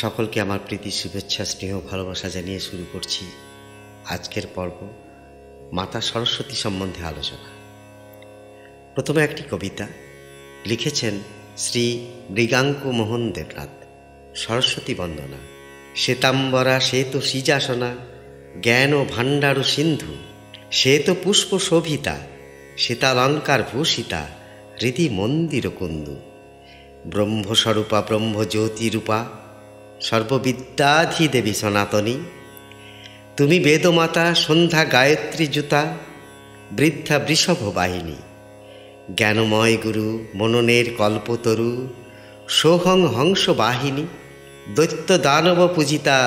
সকলকে আমার প্রীতি, শুভেচ্ছা, স্নেহ, ভালোবাসা জানিয়ে শুরু করছি আজকের পর্ব মাতা সরস্বতী সম্বন্ধে আলোচনা। প্রথমে একটি কবিতা লিখেছেন শ্রী মৃগাঙ্ক মোহন দেবনাথ। সরস্বতী বন্দনা। শ্বেতাম্বরা শ্বেত সিজাসনা, জ্ঞান ও ভাণ্ডারু সিন্ধু, শ্বেত পুষ্প শোভিতা, শ্বেতালঙ্কার ভূষিতা, হৃদি মন্দির কুন্দু, ব্রহ্মস্বরূপা ব্রহ্মজ্যোতিরূপা, সর্ববিদ্যাধি দেবী সনাতনী, তুমি বেদমাতা সন্ধ্যা গায়ত্রী জুতা, বৃদ্ধা বৃষভ বাহিনী, জ্ঞানময় গুরু মননের কল্পতরু, সোহং হংস বাহিনী, দৈত্য দানব পূজিতা,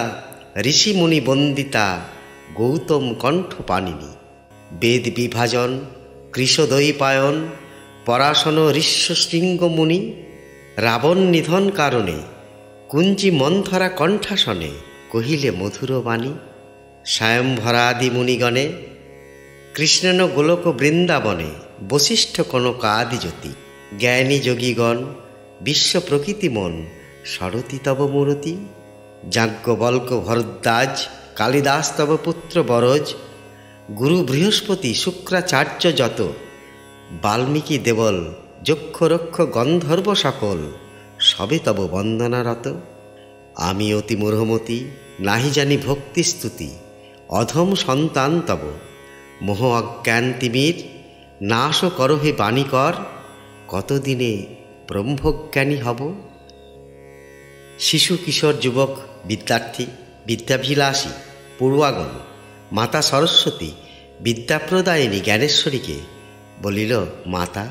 ঋষিমুনি বন্দিতা, গৌতম কণ্ঠ পানিনী, বেদ বিভাজন কৃষদৈপায়ন, পরাশন ঋষ্য শৃঙ্গমুনি, রাবণ নিধন কারণে কুঞ্জি মন্থরা কণ্ঠাসনে কহিলে মধুর বাণী, স্বয়ম্ভরাদি মুনিগণে কৃষ্ণন গোলক বৃন্দাবনে, বশিষ্ঠ কনকাদি জ্যোতি, জ্ঞানী যোগীগণ বিশ্ব প্রকৃতি মন, সরতি তব মূরতি, যাজ্ঞবল্ক ভরদ্বাজ কালিদাস তব পুত্র বরজ, গুরু বৃহস্পতি শুক্রাচার্য যত, বাল্মীকি দেবল যক্ষরক্ষ গন্ধর্ব সকল, সবে তব বন্দনারত। আমি অতি মূঢ়মতি, নাহি জানি ভক্তি স্তুতি, অধম সন্তান তব, মোহ অজ্ঞান তিমির, নাশ করহে বাণী কর, কতদিনে ব্রহ্মজ্ঞানী হব। শিশু কিশোর যুবক বিদ্যার্থী বিদ্যাভিলাষী পড়ুয়াগণ মাতা সরস্বতী বিদ্যাপ্রদায়িনী জ্ঞানেশ্বরীকে বলিল, মাতা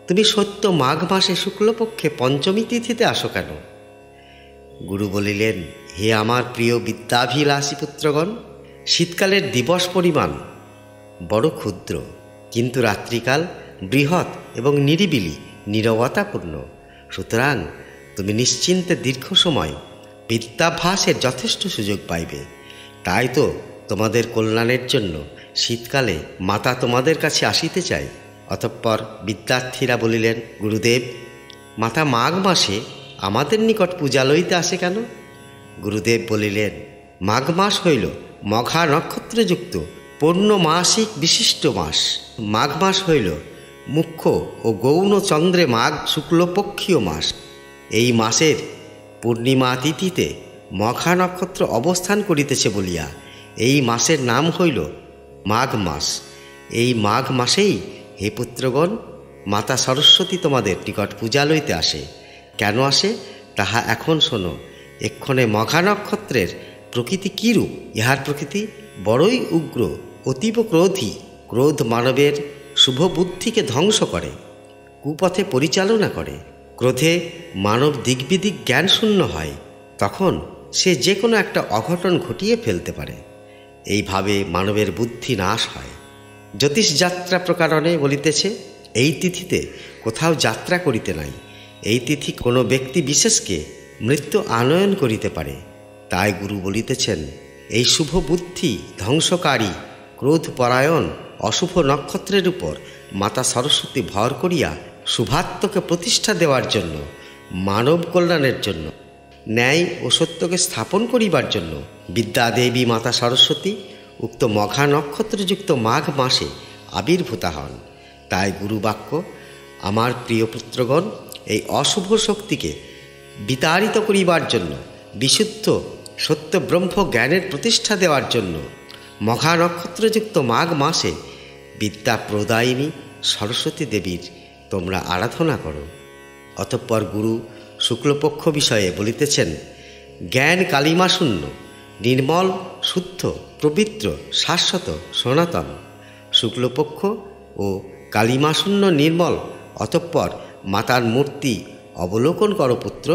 তুমি সত্য মাঘ মাসে শুক্লপক্ষে পঞ্চমী তিথিতে আসো কেন? গুরু বলিলেন, হে আমার প্রিয় বিদ্যাভিলাষী পুত্রগণ, শীতকালের দিবস পরিমাণ বড় ক্ষুদ্র, কিন্তু রাত্রিকাল বৃহৎ এবং নিরিবিলি নীরবতাপূর্ণ। সুতরাং তুমি নিশ্চিন্তে দীর্ঘ সময় বিদ্যাভ্যাসের যথেষ্ট সুযোগ পাইবে। তাই তো তোমাদের কল্যাণের জন্য শীতকালে মাতা তোমাদের কাছে আসিতে চাই। অতঃপর বিদ্যার্থীরা বলিলেন, গুরুদেব, মাতা মাঘ মাসে আমাদের নিকট পূজা লইতে আসে কেন? গুরুদেব বলিলেন, মাঘ মাস হইল মঘা নক্ষত্রযুক্ত পূর্ণমাসিক বিশিষ্ট মাস। মাঘ মাস হইল মুখ্য ও গৌণ চন্দ্রে মাঘ শুক্লপক্ষীয় মাস। এই মাসের পূর্ণিমা তিথিতে মঘা নক্ষত্র অবস্থান করিতেছে বলিয়া এই মাসের নাম হইল মাঘ মাস। এই মাঘ মাসেই হে পুত্রগণ মাতা সরস্বতী তোমাদের নিকট পূজা লইতে আসে। কেন আসে তাহা এখন শোনো। এক্ষণে মঘা নক্ষত্রের প্রকৃতি কীরূপ? ইহার প্রকৃতি বড়ই উগ্র, অতীব ক্রোধী। ক্রোধ মানবের শুভ বুদ্ধিকে ধ্বংস করে, কুপথে পরিচালনা করে। ক্রোধে মানব দিগ্বিদিক জ্ঞান শূন্য হয়, তখন সে যে কোনো একটা অঘটন ঘটিয়ে ফেলতে পারে। এইভাবে মানবের বুদ্ধি নাশ হয়। জ্যোতিষযাত্রা প্রকারণে বলিতেছে, এই তিথিতে কোথাও যাত্রা করিতে নাই। এই তিথি কোনো ব্যক্তি বিশেষকে মৃত্যু আনয়ন করিতে পারে। তাই গুরু বলিতেছেন, এই শুভ বুদ্ধি ধ্বংসকারী ক্রোধপরায়ণ অশুভ নক্ষত্রের উপর মাতা সরস্বতী ভর করিয়া শুভাত্মকে প্রতিষ্ঠা দেওয়ার জন্য, মানব কল্যাণের জন্য, ন্যায় ও সত্যকে স্থাপন করিবার জন্য বিদ্যাদেবী মাতা সরস্বতী উক্ত মঘা নক্ষত্রযুক্ত মাঘ মাসে আবির্ভূতা হন। তাই গুরুবাক্য, আমার প্রিয় পুত্রগণ, এই অশুভ শক্তিকে বিতাড়িত করিবার জন্য, বিশুদ্ধ সত্য ব্রহ্ম জ্ঞানের প্রতিষ্ঠা দেওয়ার জন্য মঘা নক্ষত্রযুক্ত মাঘ মাসে বিদ্যা প্রদায়িনী সরস্বতী দেবীর তোমরা আরাধনা করো। অতঃপর গুরু শুক্লপক্ষ বিষয়ে বলিতেছেন, জ্ঞান কালিমাশূন্য, নির্মল, শুদ্ধ, পবিত্র, শাশ্বত, সনাতন। শুক্লপক্ষ ও কালিমাশূন্য নির্মল। অতঃপর মাতার মূর্তি অবলোকন করো পুত্র।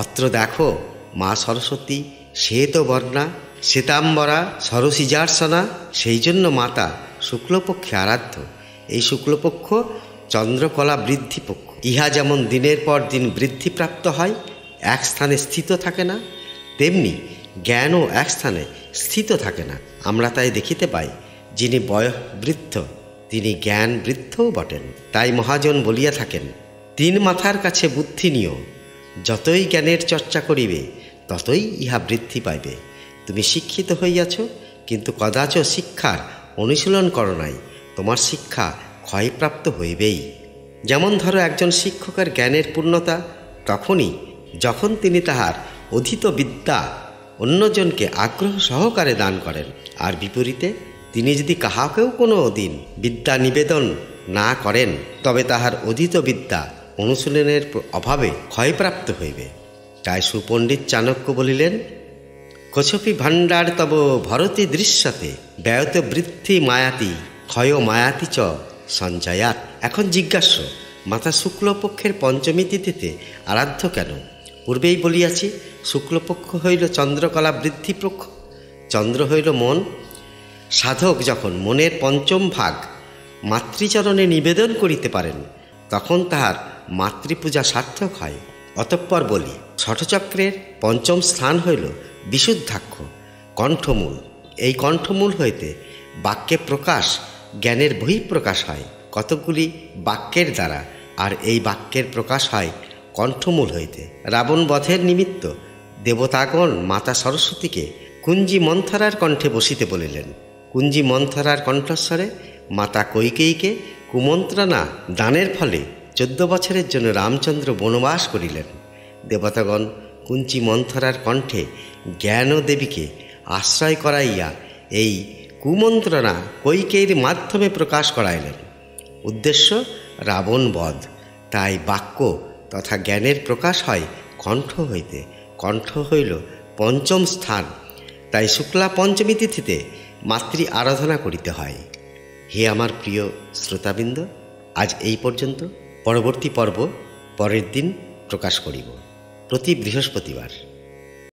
অত্র দেখো মা সরস্বতী শ্বেতবর্ণা, শ্বেতাম্বরা, সরসিজার্সনা। সেই জন্য মাতা শুক্লপক্ষে আরাধ্য। এই শুক্লপক্ষ চন্দ্রকলা বৃদ্ধিপক্ষ। ইহা যেমন দিনের পর দিন বৃদ্ধিপ্রাপ্ত হয়, এক স্থানে স্থিত থাকে না, তেমনি জ্ঞানও এক স্থানে স্থিত থাকে না। আমরা তাই দেখিতে পাই, যিনি বয়োবৃদ্ধ তিনি জ্ঞান বৃদ্ধও বটেন। তাই মহাজন বলিয়া থাকেন, তিন মাথার কাছে বুদ্ধি নিও, যতই জ্ঞানের চর্চা করিবে ততই ইহা বৃদ্ধি পাইবে। তুমি শিক্ষিত হইয়াছ, কিন্তু কদাচ শিক্ষার অনুশীলন করো নাই, তোমার শিক্ষা ক্ষয়প্রাপ্ত হইবেই। যেমন ধরো একজন শিক্ষকের জ্ঞানের পূর্ণতা তখনই যখন তিনি তাহার অধীত বিদ্যা অন্যজনকে আগ্রহ সহকারে দান করেন, আর বিপরীতে তিনি যদি কাহাকেও কোনো দিন বিদ্যা নিবেদন না করেন, তবে তাহার অধীত বিদ্যা অনুশীলনের অভাবে ক্ষয়প্রাপ্ত হইবে। তাই সুপণ্ডিত চাণক্য বলিলেন, কছপি ভাণ্ডার তব ভরতি দৃশ্যতে ব্যয়ত বৃদ্ধি মায়াতি ক্ষয় মায়াতি চ সঞ্চয়াত। এখন জিজ্ঞাস্য, মাতা শুক্লপক্ষের পঞ্চমী তিথিতে আরাধ্য কেন? পূর্বেই বলিয়াছি, শুক্লপক্ষ হইল চন্দ্রকলা বৃদ্ধি পক্ষ, চন্দ্র হইল মন। সাধক যখন মনের পঞ্চম ভাগ মাতৃচরণে নিবেদন করিতে পারেন, তখন তাহার মাতৃপূজা সার্থক হয়। অতঃপর বলি, ষটচক্রের পঞ্চম স্থান হইল বিশুদ্ধাক্ষ, কণ্ঠমূল। এই কণ্ঠমূল হইতে বাক্যে প্রকাশ, জ্ঞানের বহিঃপ্রকাশ হয় কতকগুলি বাক্যের দ্বারা, আর এই বাক্যের প্রকাশ হয় কণ্ঠমূল হইতে। রাবণ বধের নিমিত্ত দেবতাগণ মাতা সরস্বতীকে কুঞ্জি মন্থরার কণ্ঠে বসিতে বলিলেন। কুঞ্জি মন্থরার কণ্ঠস্বরে মাতা কৈকেয়ীকে কুমন্ত্রণা দানের ফলে 14 বছরের জন্য রামচন্দ্র বনবাস করিলেন। দেবতাগণ কুঞ্জি মন্থরার কণ্ঠে জ্ঞান দেবীকে আশ্রয় করাইয়া এই কুমন্ত্রণা কৈকেয়ীর মাধ্যমে প্রকাশ করাইলেন। উদ্দেশ্য রাবণ বধ। তাই বাক্য তথা জ্ঞানের প্রকাশ হয় কণ্ঠ হইতে। কণ্ঠ হইল পঞ্চম স্থান। তাই শুক্লা পঞ্চমী তিথিতে মাতৃ আরাধনা করিতে হয়। হে আমার প্রিয় শ্রোতাবৃন্দ, আজ এই পর্যন্ত। পরবর্তী পর্ব পরের দিন প্রকাশ করিব, প্রতি বৃহস্পতিবার।